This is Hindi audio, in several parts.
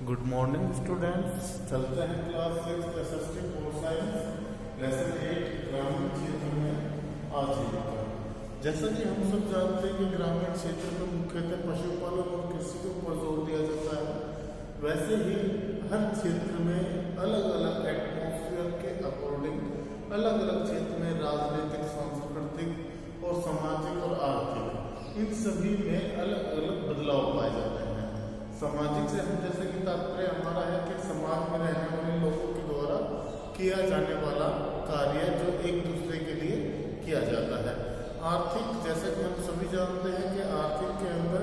Good morning students. चलते हैं class 6 SST core science lesson 8 ग्रामीण क्षेत्र में आजीविका। जैसा कि हम सब जानते हैं कि ग्रामीण क्षेत्र में मुख्यतः पशुपालन और कृषि के ऊपर जोर दिया जाता है, वैसे ही हर क्षेत्र में अलग अलग एटमॉस्फेयर के अकॉर्डिंग अलग अलग क्षेत्र में राजनीतिक, सांस्कृतिक और सामाजिक और आर्थिक इन सभी में अलग अलग बदलाव पाए जाते हैं। सामाजिक से हम जैसे कि तात्पर्य हमारा है कि समाज में रहने वाले लोगों के द्वारा किया जाने वाला कार्य जो एक दूसरे के लिए किया जाता है। आर्थिक, जैसे कि हम सभी जानते हैं कि आर्थिक के अंदर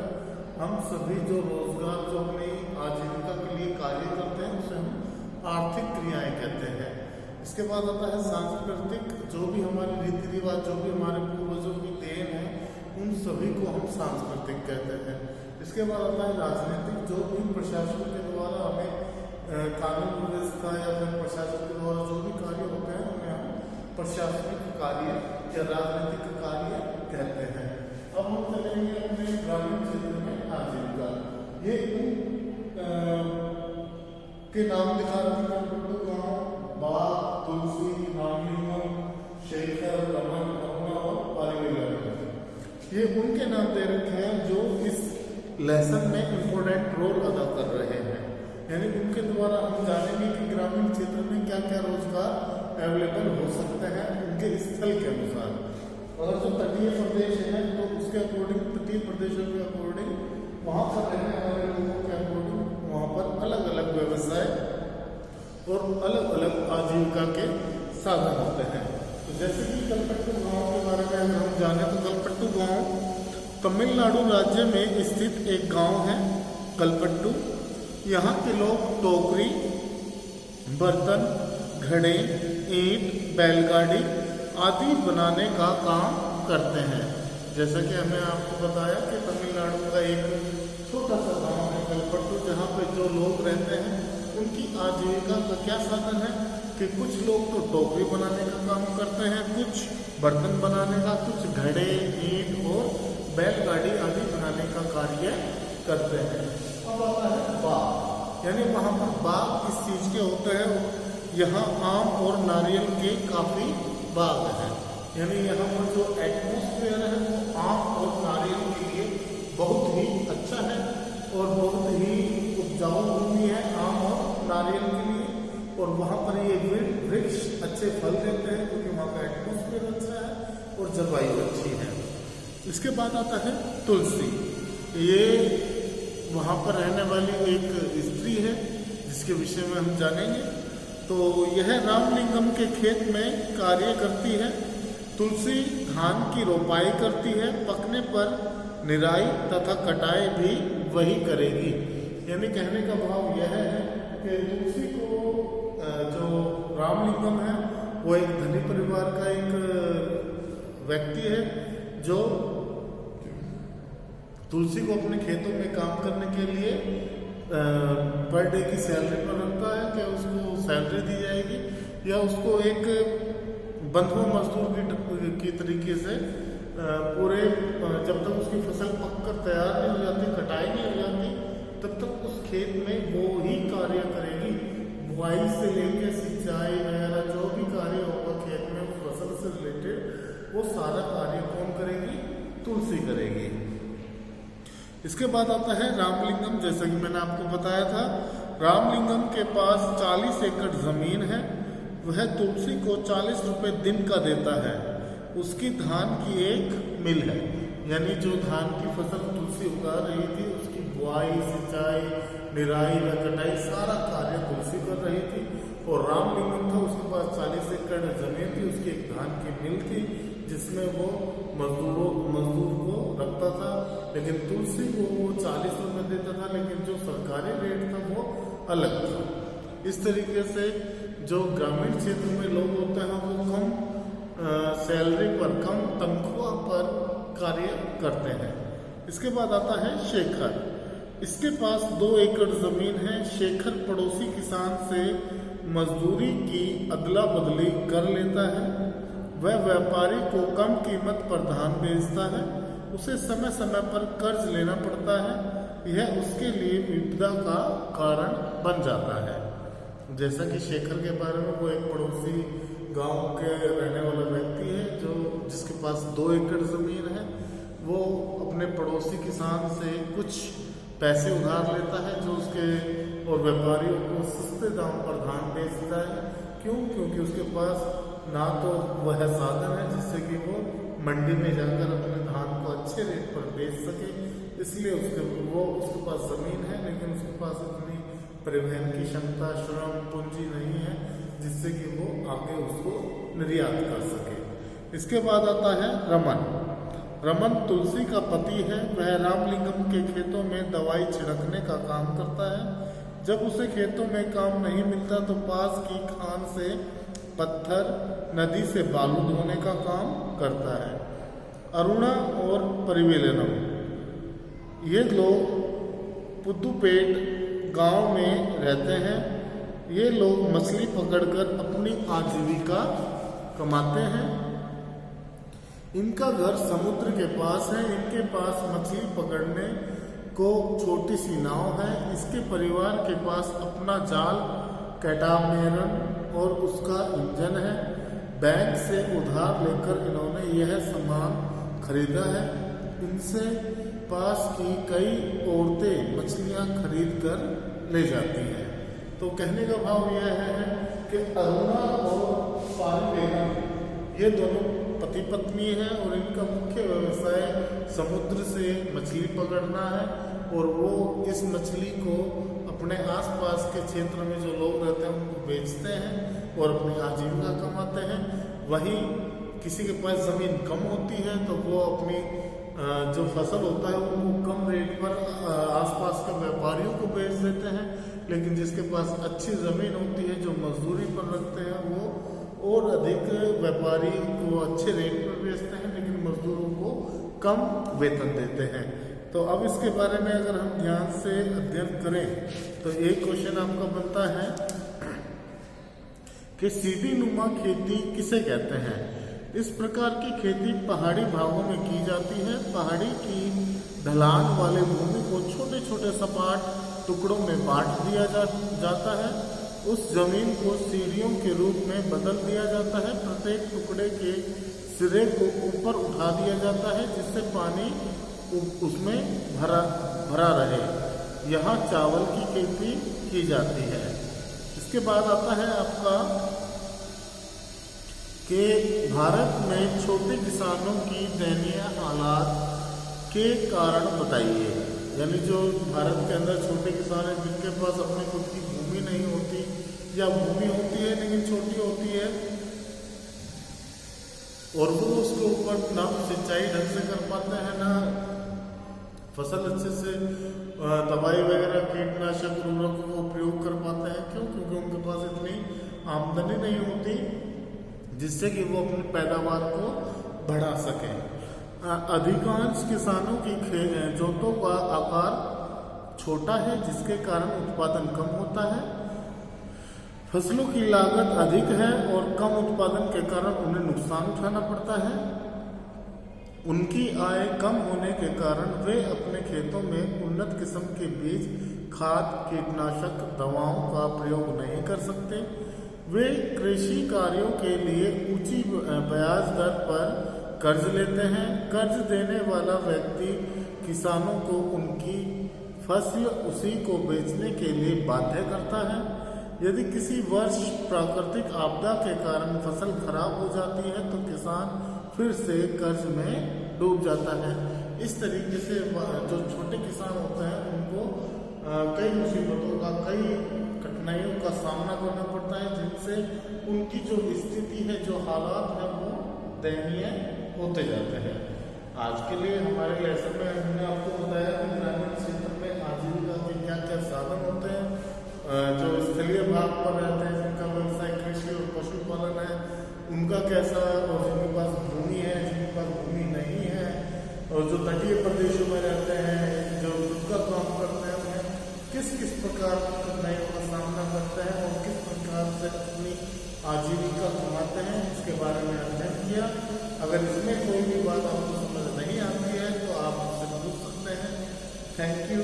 हम सभी जो रोजगार जो अपनी आजीविका के लिए कार्य करते हैं उसे हम आर्थिक क्रियाएं कहते हैं। इसके बाद आता है सांस्कृतिक, जो भी हमारे रीति रिवाज, जो भी हमारे पूर्वजों की देन है, उन सभी को हम सांस्कृतिक कहते हैं। इसके बाद आता है राजनीतिक, जो भी प्रशासन के द्वारा हमें कानून व्यवस्था या फिर प्रशासन के द्वारा जो भी कार्य होते हैं उन्हें हम प्रशासनिक कार्य या राजनीतिक कार्य कहते हैं। अब हम चलेंगे अपने ग्रामीण क्षेत्र में आजीविका। ये के नाम दिखा रहे हैं, बाग, तुलसी, रामलिंगम, शेखर, रमन, अरुणा और पारिवेला। ये उनके नाम दे रखे हैं जो इस लेसन में इम्पोर्टेंट रोल अदा कर रहे हैं। यानी उनके द्वारा हम जानेंगे कि ग्रामीण क्षेत्र में क्या क्या रोजगार अवेलेबल हो सकते हैं उनके स्थल के अनुसार। अगर जो तटीय प्रदेश है तो उसके अकॉर्डिंग, तटीय प्रदेशों के अकॉर्डिंग, वहाँ पर रहने वाले लोगों के अकॉर्डिंग वहाँ पर अलग अलग व्यवसाय और अलग अलग आजीविका के साधन होते हैं। तो जैसे कि कलपट्टू गाँव के बारे में अगर हम जाने तो कलपट्टू गाँव तमिलनाडु राज्य में स्थित एक गांव है कलपट्टू। यहाँ के लोग टोकरी, बर्तन, घड़े, ईंट, बैलगाड़ी आदि बनाने का काम करते हैं। जैसा कि हमने आपको बताया कि तमिलनाडु का एक छोटा सा गांव है कलपट्टू, जहाँ पे जो लोग रहते हैं उनकी आजीविका का क्या साधन है कि कुछ लोग तो टोकरी बनाने का काम करते हैं, कुछ बर्तन बनाने का, कुछ घड़े, ईंट और बैलगाड़ी आदि बनाने का कार्य करते हैं। अब आता है बाग, यानी वहाँ पर बाग किस चीज़ के होते हैं? यहाँ आम और नारियल के काफ़ी बाग हैं। यानी यहाँ पर जो एटमॉस्फेयर है वो आम और नारियल के लिए बहुत ही अच्छा है और बहुत ही उपजाऊ भूमि है आम और नारियल के लिए। और वहाँ पर ये वृक्ष अच्छे फल देते हैं क्योंकि वहाँ का एटमॉस्फेयर अच्छा है और जलवायु अच्छी है। इसके बाद आता है तुलसी। ये वहाँ पर रहने वाली एक स्त्री है जिसके विषय में हम जानेंगे। तो यह रामलिंगम के खेत में कार्य करती है। तुलसी धान की रोपाई करती है, पकने पर निराई तथा कटाई भी वही करेगी। यानी कहने का भाव यह है कि तुलसी को जो रामलिंगम है वो एक धनी परिवार का एक व्यक्ति है जो तुलसी को अपने खेतों में काम करने के लिए पर डे की सैलरी पर रखता है कि उसको सैलरी दी जाएगी या उसको एक बंधुआ मजदूर की तरीके से पूरे जब तक उसकी फसल पककर तैयार नहीं हो जाती, कटाई नहीं हो जाती, तब तक उस खेत में वो ही कार्य करेगी। बुआई से लेकर सिंचाई वगैरह जो भी कार्य होगा खेत में फसल से रिलेटेड वो सारा कार्य कौन करेगी? तुलसी करेगी। इसके बाद आता है रामलिंगम। जैसा कि मैंने आपको बताया था, रामलिंगम के पास 40 एकड़ जमीन है। वह तुलसी को 40 रुपए दिन का देता है। उसकी धान की एक मिल है, यानी जो धान की फसल तुलसी उगा रही थी उसकी बुआई, सिंचाई, निराई व कटाई सारा कार्य तुलसी कर रही थी। और रामलिंगम था, उसके पास 40 एकड़ जमीन थी, उसकी एक धान की मिल थी जिसमें वो मजदूर को रखता था। लेकिन तुलसी को वो 40 रुपये देता था, लेकिन जो सरकारी रेट था वो अलग था। इस तरीके से जो ग्रामीण क्षेत्र में लोग होते हैं वो कम सैलरी पर, कम तनख्वाह पर कार्य करते हैं। इसके बाद आता है शेखर। इसके पास 2 एकड़ जमीन है। शेखर पड़ोसी किसान से मजदूरी की अदला बदली कर लेता है। वह व्यापारी को कम कीमत पर धान बेचता है। उसे समय समय पर कर्ज लेना पड़ता है। यह उसके लिए विपदा का कारण बन जाता है। जैसा कि शेखर के बारे में, वो एक पड़ोसी गांव के रहने वाला व्यक्ति है जो जिसके पास 2 एकड़ ज़मीन है। वो अपने पड़ोसी किसान से कुछ पैसे उधार लेता है जो उसके और व्यापारियों को सस्ते दाम पर धान बेचता है। क्यों? क्योंकि उसके पास ना तो वह साधन है जिससे कि वो मंडी में जाकर अपने धान को अच्छे रेट पर बेच सके, इसलिए उसके पास ज़मीन है लेकिन उसके पास इतनी परिवहन की क्षमता, श्रम, पूंजी नहीं है जिससे कि वो आगे उसको निर्यात कर सके। इसके बाद आता है रमन। रमन तुलसी का पति है। वह रामलिंगम के खेतों में दवाई छिड़कने का काम करता है। जब उसे खेतों में काम नहीं मिलता तो पास की खान से पत्थर, नदी से बालू धोने का काम करता है। अरुणा और परिवेलनम, ये लोग पुदुपेट गांव में रहते हैं। ये लोग मछली पकड़कर अपनी आजीविका कमाते हैं। इनका घर समुद्र के पास है। इनके पास मछली पकड़ने को छोटी सी नाव है। इसके परिवार के पास अपना जाल, कैटामेरन और उसका इंजन है। बैंक से उधार लेकर इन्होंने यह सामान खरीदा है। इनसे पास की कई औरतें मछलियां खरीद कर ले जाती हैं। तो कहने का भाव यह है कि अरुणा और पारिवेलम ये दोनों पति पत्नी हैं और इनका मुख्य व्यवसाय समुद्र से मछली पकड़ना है और वो इस मछली को अपने आसपास के क्षेत्र में जो लोग रहते हैं उनको बेचते हैं और अपनी आजीविका कमाते हैं। वहीं किसी के पास ज़मीन कम होती है तो वो अपनी जो फसल होता है वो कम रेट पर आसपास के व्यापारियों को बेच देते हैं। लेकिन जिसके पास अच्छी ज़मीन होती है, जो मजदूरी पर रखते हैं, वो और अधिक व्यापारी को अच्छे रेट पर बेचते हैं लेकिन मजदूरों को कम वेतन देते हैं। तो अब इसके बारे में अगर हम ध्यान से अध्ययन करें तो एक क्वेश्चन आपका बनता है कि सीधी नुमा खेती किसे कहते हैं। इस प्रकार की खेती पहाड़ी भागों में की जाती है। पहाड़ी की ढलान वाले भूमि को छोटे छोटे सपाट टुकड़ों में बांट दिया जाता है। उस जमीन को सीढ़ियों के रूप में बदल दिया जाता है। प्रत्येक टुकड़े के सिरे को ऊपर उठा दिया जाता है जिससे पानी उसमें भरा रहे। यहाँ चावल की खेती की जाती है। इसके बाद आता है आपका कि भारत में छोटे किसानों की दयनीय हालात के कारण बताइए। यानी जो भारत के अंदर छोटे किसान हैं जिनके पास अपनी खुद की भूमि नहीं होती या भूमि होती है लेकिन छोटी होती है और वो उसके ऊपर ना सिंचाई ढंग से कर पाते हैं, ना फसल अच्छे से दवाई वगैरह कीटनाशक उर्वरकों का उपयोग कर पाते हैं। क्यों? क्योंकि उनके पास इतनी आमदनी नहीं होती जिससे कि वो अपनी पैदावार को बढ़ा सकें। अधिकांश किसानों की जोतों का आकार छोटा है जिसके कारण उत्पादन कम होता है। फसलों की लागत अधिक है और कम उत्पादन के कारण उन्हें नुकसान उठाना पड़ता है। उनकी आय कम होने के कारण वे अपने खेतों में उन्नत किस्म के बीज, खाद, कीटनाशक दवाओं का प्रयोग नहीं कर सकते। वे कृषि कार्यों के लिए ऊंची ब्याज दर पर कर्ज लेते हैं। कर्ज देने वाला व्यक्ति किसानों को उनकी फसल उसी को बेचने के लिए बाध्य करता है। यदि किसी वर्ष प्राकृतिक आपदा के कारण फसल खराब हो जाती है तो किसान फिर से कर्ज में डूब जाता है। इस तरीके से जो छोटे किसान होते हैं उनको कई मुसीबतों का, कई कठिनाइयों का सामना करना पड़ता है जिनसे उनकी जो स्थिति है, जो हालात है वो दयनीय होते जाते हैं। आज के लिए हमारे लेसन में हमने आपको बताया कि ग्रामीण क्षेत्र में आजीविका के क्या क्या साधन होते हैं। जो स्थलीय भाग पर रहते हैं जिनका व्यवसाय कृषि और पशुपालन है उनका कैसा, और जिनके पास भूमि है, जिनके पास भूमि नहीं है, और जो तटीय प्रदेशों में रहते हैं, जो उनका काम करते हैं, उन्हें किस किस प्रकार की कठिनाइयों का सामना करते हैं और किस प्रकार से अपनी आजीविका कमाते हैं, इसके बारे में अध्ययन किया। अगर इसमें कोई भी बात आपको समझ नहीं आती है तो आप मुझसे पूछ सकते हैं। Thank you.